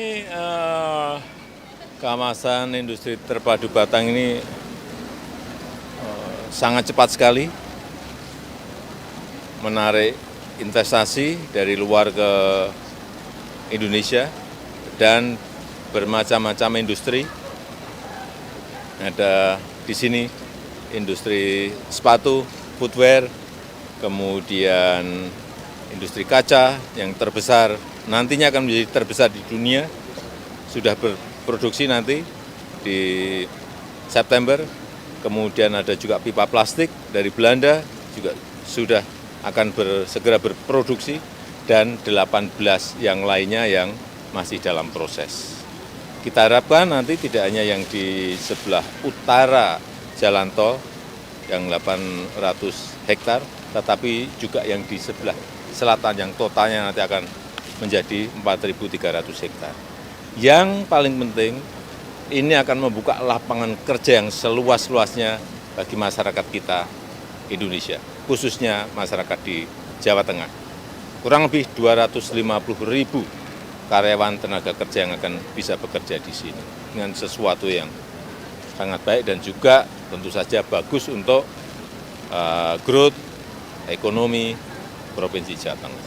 Ini kawasan industri terpadu Batang ini sangat cepat sekali menarik investasi dari luar ke Indonesia dan bermacam-macam industri. Ada di sini industri sepatu, footwear, kemudian industri kaca yang terbesar, nantinya akan menjadi terbesar di dunia, sudah berproduksi nanti di September. Kemudian ada juga pipa plastik dari Belanda, juga sudah akan segera berproduksi, dan 18 yang lainnya yang masih dalam proses. Kita harapkan nanti tidak hanya yang di sebelah utara jalan tol yang 800 hektar, tetapi juga yang di sebelah selatan yang totalnya nanti akan menjadi 4.300 hektar. Yang paling penting, ini akan membuka lapangan kerja yang seluas-luasnya bagi masyarakat kita Indonesia, khususnya masyarakat di Jawa Tengah. Kurang lebih 250.000 karyawan tenaga kerja yang akan bisa bekerja di sini dengan sesuatu yang sangat baik dan juga tentu saja bagus untuk growth ekonomi Provinsi Jawa Tengah.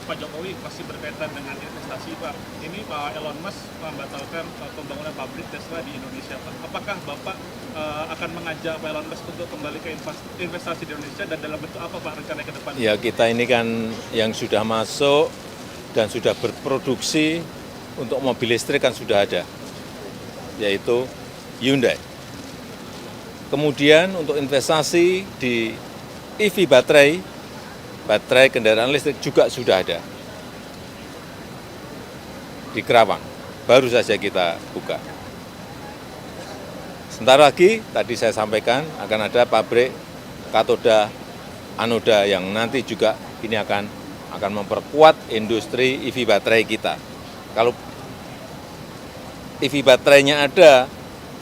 Pak Jokowi masih berkaitan dengan investasi, Pak. Ini Pak Elon Musk membatalkan pembangunan pabrik Tesla di Indonesia, Pak. Apakah Bapak akan mengajak Pak Elon Musk untuk kembali ke investasi di Indonesia dan dalam bentuk apa, Pak, rencana ke depan? Ya, kita ini kan yang sudah masuk dan sudah berproduksi untuk mobil listrik kan sudah ada, yaitu Hyundai. Kemudian untuk investasi di EV baterai kendaraan listrik juga sudah ada di Kerawang, baru saja kita buka. Sebentar lagi, tadi saya sampaikan, akan ada pabrik katoda anoda yang nanti juga ini akan memperkuat industri EV baterai kita. Kalau EV baterainya ada,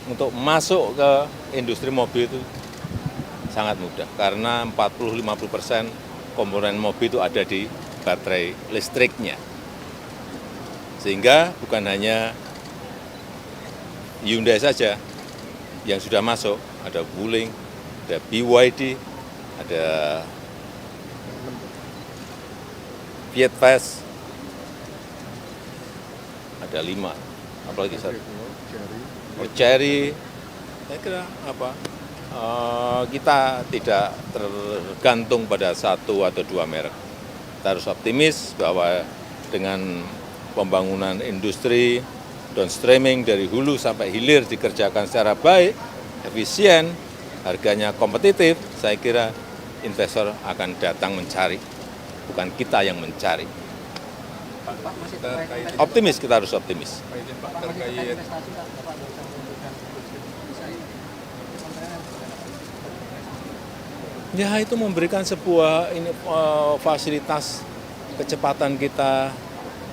untuk masuk ke industri mobil itu sangat mudah, karena 40-50% komponen mobil itu ada di baterai listriknya. Sehingga bukan hanya Hyundai saja yang sudah masuk, ada Wuling, ada BYD, ada Fiat Fast, ada 5, apalagi satu, Chery. Saya kira kita tidak tergantung pada satu atau dua merek. Kita harus optimis bahwa dengan pembangunan industri downstreaming dari hulu sampai hilir dikerjakan secara baik, efisien, harganya kompetitif, saya kira investor akan datang mencari, bukan kita yang mencari. Optimis, kita harus optimis. Ya, itu memberikan sebuah fasilitas kecepatan kita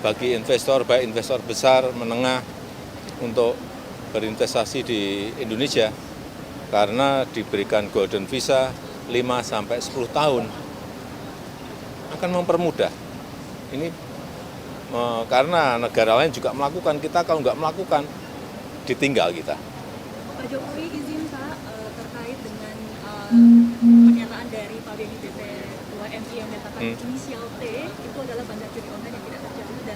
bagi investor, baik investor besar, menengah, untuk berinvestasi di Indonesia, karena diberikan golden visa 5-10 tahun, akan mempermudah. Ini karena negara lain juga melakukan, kita kalau nggak melakukan, ditinggal kita. Pak Jokowi izin, Pak, terkait dengan pernyataan dari Pak Beni BP2 MI yang menyatakan inisial T itu adalah bandar judi online yang tidak terjadi, dan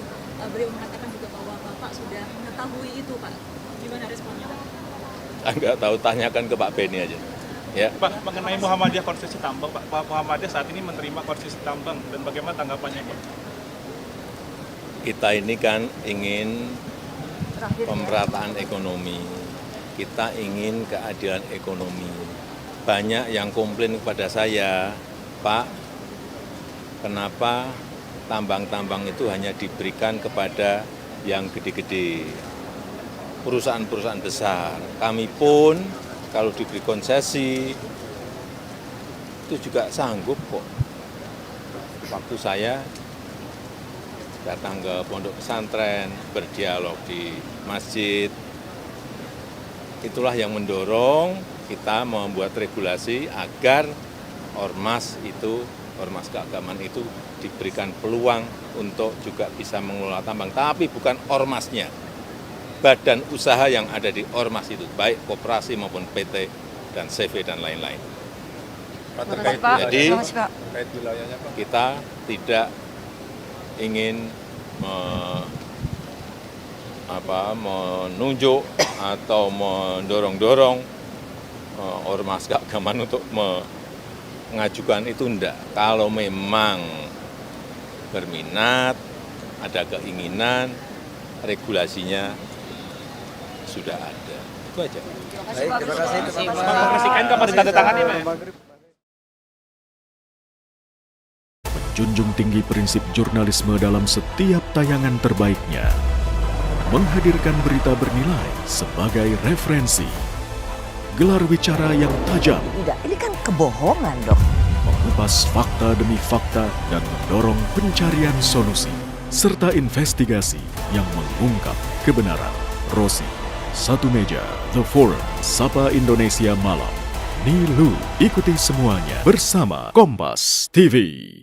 beliau mengatakan juga bahwa Bapak sudah mengetahui itu, Pak. Gimana responnya, Pak? Nggak tahu, tanyakan ke Pak Beni aja. Ya. Pak, mengenai Muhammadiyah konsesi tambang, Pak Muhammadiyah saat ini menerima konsesi tambang, dan bagaimana tanggapannya, Pak? Kita ini kan ingin pemerataan ekonomi, kita ingin keadilan ekonomi. Banyak yang komplain kepada saya, Pak, kenapa tambang-tambang itu hanya diberikan kepada yang gede-gede, perusahaan-perusahaan besar. Kami pun kalau diberi konsesi, itu juga sanggup kok. Waktu saya datang ke pondok pesantren, berdialog di masjid, itulah yang mendorong kita membuat regulasi agar ormas keagamaan itu diberikan peluang untuk juga bisa mengelola tambang, tapi bukan ormasnya. Badan usaha yang ada di ormas itu, baik koperasi maupun PT dan CV dan lain-lain. Jadi kita tidak ingin menunjuk atau mendorong-dorong ormas keagamaan untuk mengajukan itu enggak. Kalau memang berminat, ada keinginan, regulasinya sudah ada. Itu aja. Baik, terima kasih. Memastikan kapan ditandatangani, Pak? Menjunjung tinggi prinsip jurnalisme dalam setiap tayangan terbaiknya. Menghadirkan berita bernilai sebagai referensi. Gelar bicara yang tajam. Tidak, ini kan kebohongan dok. Mengupas fakta demi fakta dan mendorong pencarian solusi. Serta investigasi yang mengungkap kebenaran. Rosi, Satu Meja, The Forum, Sapa Indonesia Malam. Nilu, ikuti semuanya bersama Kompas TV.